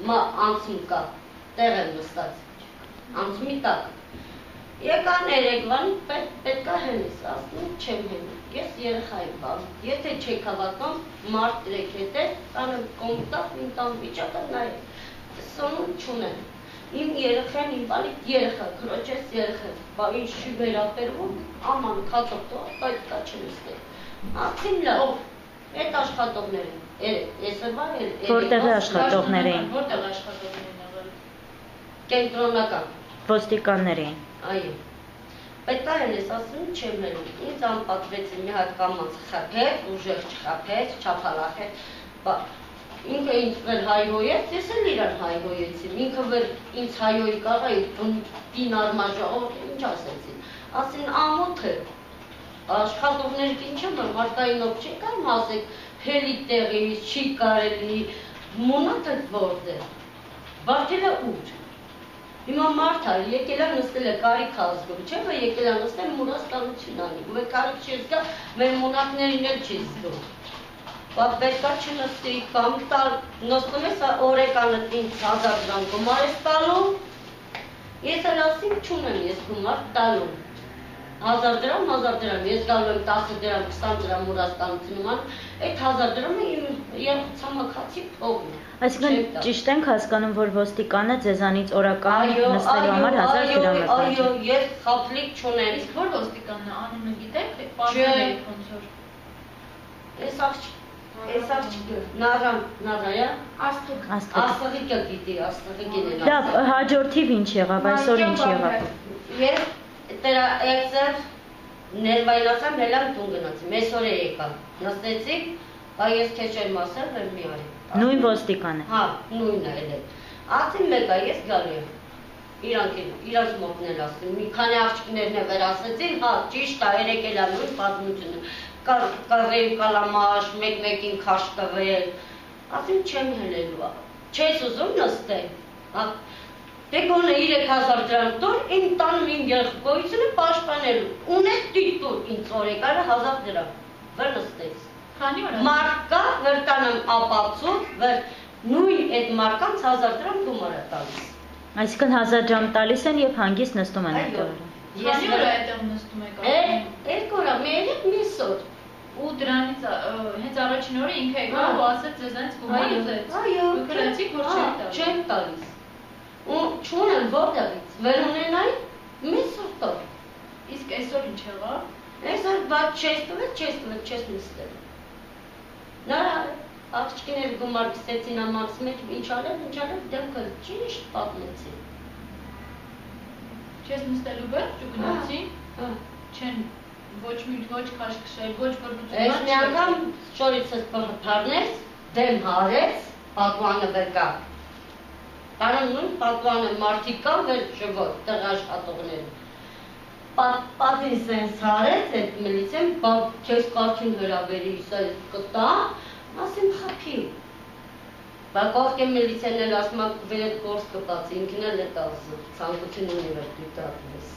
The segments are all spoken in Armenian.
անցում կա, տեղ եմ նստած, անցումի տակ։ Եկան երեկվան, պետք է հենիս, ասում չեմ հենի, ես երեխա եմ բաղում, եթե չեք հավատում, մարդ դրեք հետը, տանը կոմտավ, իմ տան վիճակը նայեք, սոնում չունեմ, իմ երեխեն, իմ բալիք երեխա, քրոջես երեխա, բա ինչ չի վերապերվում, աման կատով տող, պետք է չնստել, ասին լավ, այդ աշխատողներ են, որտեղ է աշխատողներ էին, կենտրոնական, ոստիկաններ էին, այո, պետք է հենես ասում չեմ հերում, ինձ անպատվեցի մի հատ կամած խապեր, ուժեղ չխապեր, չապալախեր, ինքը ինձ վեր հայհոյեց, ես էլ իրան հայհոյեցին, ինքը վեր ինձ հայոյի կաղա, տին արմաժաղով, ինչ ասեցին, ասին ամոթ է, աշխատողներիք ինչ եմ, մարդայինով չի կամ ասեք, հելի տեղից, չի կարելի, մոնատ էդ որդ է, բարգել է ուր, հիմա մարդ է, եկել է նստել է կարիք ազգում, չէ, որ եկել է նստել մուրաստանություն անի, ու կարիք չի զգա, մեր մոնատներին էլ չի զգում, պետք է չնստի, կամ նստում ես օրեկանը ինձ 1000 դրամ գումար ես տալու, ես էլ ասիմ չունեմ ես գումար տալու, 1000 դրամ, ես գալու եմ 10 դրամ, 20 դրամ մուրաստանությունում ան, այդ 1000 դրամը իմ ցամաքացի փողն է։ Այսինքն ճիշտ ենք հասկանում, որ ոստիկանը ձեզանից օրական նստելու համար 1000 դրամ է պահանջում։ Այո, ես խաբլիկ չունեմ։ Իսկ որ ոստիկանն է, անունը գիտեք, պարզել եք ոնց որ։ Այս աղջիկը, նարայա, աստղիկը գիտի, աստղիկին է։ Լավ, հաջորդիվ ինչ եղավ, այսօր ինչ եղավ։ Ես դրա էքսեր ներվայնացամ, հելամ տուն գնացի, մեզ օր է եկալ, նստեցիք, բա ես քեզ չեմ ասել, վեր մի արի։ Նույն ոստիկանը։ Հա, նույնը էլ է։ Ասին մեկա, ես գալու եմ, իրանց մոտն էլ ասին, մի քանի աղջիկներն է վեր ասեցին, հա, ճիշտ է, երեք էլ է նույն պատմությունը, կարել կալամաշ, մեկ-մեկին քաշ տվել, ասին չեմ հելելու, չես ուզում նստել, դե գոնե 3000 դրամ տուր, իմ տանում իմ երեխայությունը պաշտպանելու, ունես դիտուր ինձ օրեկանը 1000 դրամ, վեր նստեց։ Քանի օր։ Մարդ կա, վեր տանեմ ապացուց, վեր նույն այդ մարկանց 1000 դրամ գումար է տալիս։ Այսինքն 1000 դրամ տալիս են եւ հանգիստ նստում են այդ օրը։ Քանի օր այդտեղ նստում եք։ Երկու օր, միս օր։ Ու դրանից հենց առաջին օրը ինքը եկավ ու ասեց ձեզանից գումար ուզեց։ Այո, քրեցիք որ չեմ տալիս։ Ու չունեմ որտեղից, վեր ունենայի, միս օր տոր։ Իսկ այսօր ինչ եղավ։ Այսօր բաց չես տվել, չես նստել։ Նրա աղջիկները գումար գցեցին ամանց մեջ, ինչ արել, դեմքը ճիշտ պատմեցին։ Չես նստելու վերջ ու գնացին։ Չեն ոչ մյուտ, ոչ քաշքշել, ոչ բռնություն։ Այս մի անգամ շորիցս փռնեց, դեմ հարեց, պատուանը վեր կա։ Բարոն նույն պատուանը մարդիկ կան վեր շվոտ, տեղ աշխատողները։ Պատին սենց հարեց, այդ միլիցիան, քեզ կարգին հրավերի իսա կտա, ասեմ խապի։ Բա կողք եմ միլիցիան էլ ասում վեր այդ գործ կպացի, ինքն էլ էտ ասում, ցանկություն ունի վեր դու տատվես։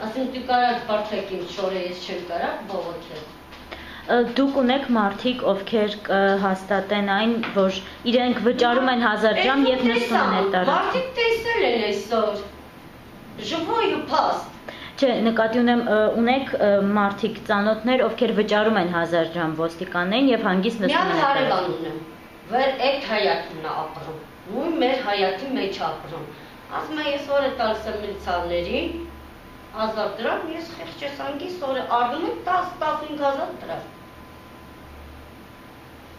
Ասում դու կարակ բարդեք իմ շորը, ես չեմ կարակ բողոքել։ Դուք ունեք մարդիկ, ովքեր հաստատեն այն, որ իրենք վճարում են 1000 դրամ եւ նստում են այդ տարածքում։ Մարդիկ տեսել են այսօր։ Ժվոյ ու փաստ։ Չէ, նկատի ունեմ, ունեք մարդիկ, ծանոթներ, ովքեր վճարում են 1000 դրամ ոստիկաններին եւ հանգիստ նստում են այդ հարևան ունեմ, վեր այդ հայատումն է ապրում, նույն մեր հայատի մեջ ապրում։ Ասում է ես օրը տալիս եմ միլիցիաներին, 1000 դրամ, ես խեղճ ես հանգիստ օրը արդում եմ 10-15,000 դրամ։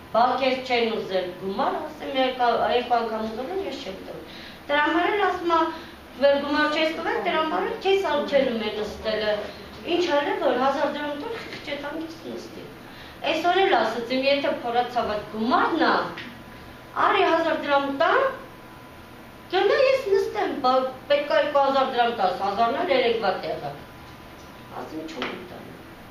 Բա քեզ չեն ուզել գումար, ասեմ երկու անգամ ուզել եմ, ես չեմ տվել։ Դրա համար էլ ասում է վեր գումար չես տվել, դրա համար էլ քեզ ալքելում է նստելը։ Ինչ արել որ 1000 դրամ տուր խեղճ ես հանգիստ նստի։ Այսօր էլ ասացիմ, եթե փորացավ այդ գումարն է, արի 1000 դրամ տան, գնա ես նստեմ, պետք է 2000 դրամ տաս, 1000-ն էլ երեկվա տեղը։ Ասում չունեմ տա։